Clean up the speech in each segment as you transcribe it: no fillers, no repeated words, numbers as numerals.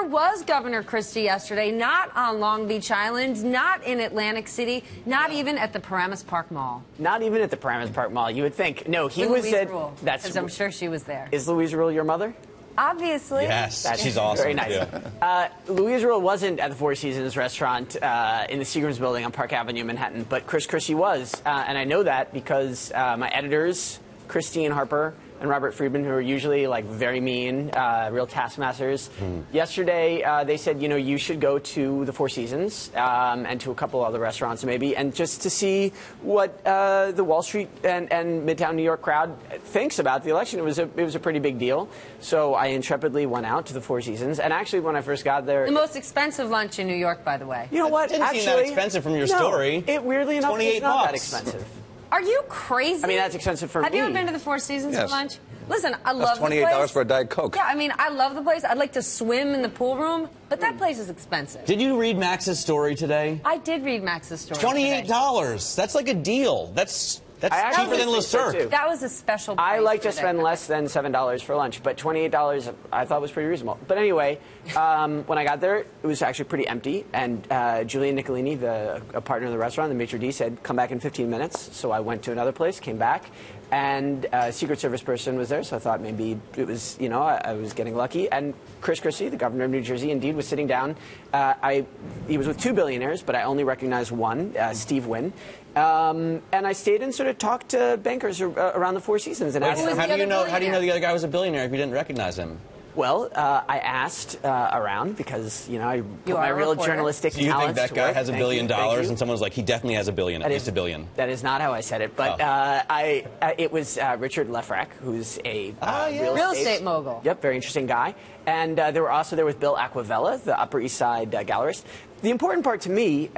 Where was Governor Christie yesterday? Not on Long Beach Island, not in Atlantic City, not even at the Paramus Park Mall. Not even at the Paramus Park Mall. You would think. No, he With was Louise at... Ruhle, because I'm sure she was there. Is Louise Ruhle your mother? Obviously. Yes, she's awesome. Very nice. Yeah. Louise Ruhle wasn't at the Four Seasons restaurant in the Seagram's building on Park Avenue, Manhattan, but Chris Christie was. And I know that because my editors, Christie and Harper, and Robert Friedman, who are usually like very mean, real taskmasters. Yesterday, they said, you know, you should go to the Four Seasons and to a couple other restaurants maybe, and just to see what the Wall Street and Midtown New York crowd thinks about the election. It was a pretty big deal. So I intrepidly went out to the Four Seasons, and actually when I first got there, the most expensive lunch in New York, by the way. You know what? It didn't seem that expensive from your story. It weirdly enough is not that $28. expensive. Are you crazy? I mean, that's expensive for me. Have you ever been to the Four Seasons for lunch? Listen, I love the place. That's $28 for a Diet Coke. Yeah, I mean, I love the place. I'd like to swim in the pool room, but that place is expensive. Did you read Max's story today? I did read Max's story. $28. That's like a deal. That's cheaper than Le Cirque. That was a special price. I like to spend less than $7 for lunch, but $28 I thought was pretty reasonable. But anyway, when I got there, it was actually pretty empty, and Julian Nicolini, a partner in the restaurant, the maitre d', said, come back in 15 minutes. So I went to another place, came back, and a Secret Service person was there, so I thought maybe it was, you know, I was getting lucky. And Chris Christie, the governor of New Jersey, indeed was sitting down. He was with two billionaires, but I only recognized one, Steve Wynn. And I stayed and sort of talked to bankers around the Four Seasons. And how do you know the other guy was a billionaire if you didn't recognize him? Well, I asked around because, you know, I put my real journalistic talents to work. Do you think that guy has $1 billion and someone was like, he definitely has $1 billion, at least $1 billion? That is not how I said it, but it was Richard Lefrak, who's a real estate mogul. Yep, very interesting guy. And there was Bill Aquavella, the Upper East Side gallerist. The important part to me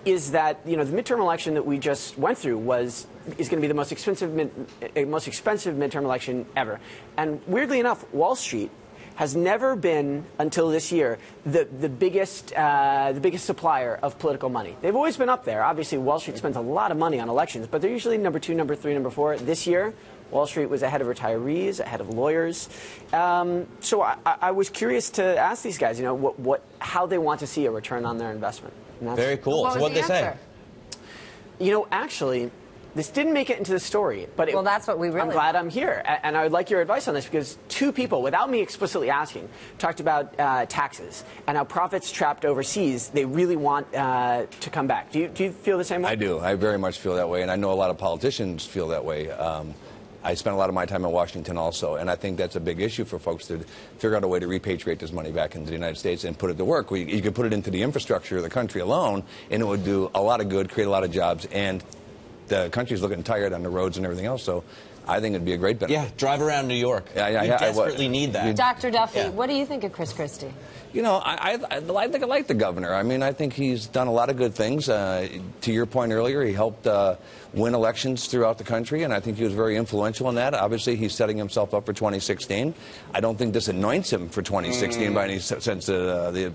is that, you know, the midterm election that we just went through is going to be the most expensive midterm election ever. And weirdly enough, Wall Street has never been, until this year, the biggest supplier of political money. They've always been up there. Obviously, Wall Street spends a lot of money on elections, but they're usually number 2, number 3, number 4. This year, Wall Street was ahead of retirees, ahead of lawyers. So I was curious to ask these guys, you know, how they want to see a return on their investment. Very cool. So what did they say? You know, actually, this didn't make it into the story, but well, that's what we really. I'm glad I'm here, and I would like your advice on this because two people, without me explicitly asking, talked about taxes and how profits trapped overseas they really want to come back. Do you feel the same way? I do. I very much feel that way, and I know a lot of politicians feel that way. I spent a lot of my time in Washington also, and I think that's a big issue for folks to figure out a way to repatriate this money back into the United States and put it to work. You could put it into the infrastructure of the country alone, and it would do a lot of good, create a lot of jobs, and the country's looking tired on the roads and everything else, so I think it'd be a great benefit. Yeah, drive around New York. We desperately need that. Dr. Duffy, what do you think of Chris Christie? You know, I think I like the governor. I mean, I think he's done a lot of good things. To your point earlier, he helped win elections throughout the country, and I think he was very influential in that. Obviously, he's setting himself up for 2016. I don't think this anoints him for 2016 by any sense of the...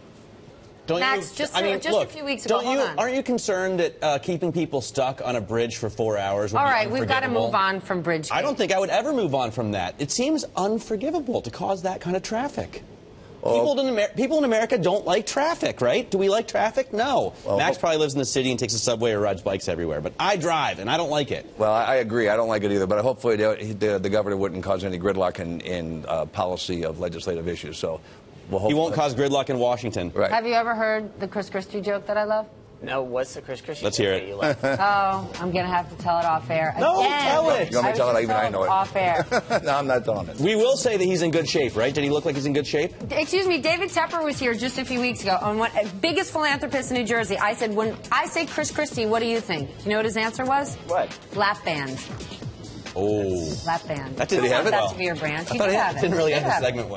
Max, just a few weeks ago, aren't you concerned that keeping people stuck on a bridge for 4 hours would be unforgivable? We've got to move on from bridge. I don't think I would ever move on from that. It seems unforgivable to cause that kind of traffic. People in America don't like traffic, right? Do we like traffic? No. Well, Max probably lives in the city and takes a subway or rides bikes everywhere, but I drive, and I don't like it. Well, I agree. I don't like it either, but hopefully the governor wouldn't cause any gridlock in policy of legislative issues. So he won't cause gridlock in Washington. Right. Have you ever heard the Chris Christie joke that I love? No, what's the Chris Christie? Let's hear it. Oh, I'm going to have to tell it off air. No, tell it. You want me to tell it? Even I know it. Off air. No, I'm not telling it. We will say that he's in good shape, right? Did he look like he's in good shape? Excuse me, David Tepper was here just a few weeks ago. Biggest philanthropist in New Jersey. I said, when I say Chris Christie, what do you think? You know what his answer was? What? Lap band. Oh. Lap band. That didn't have it. That to be your brand. I thought he didn't really have the segment well.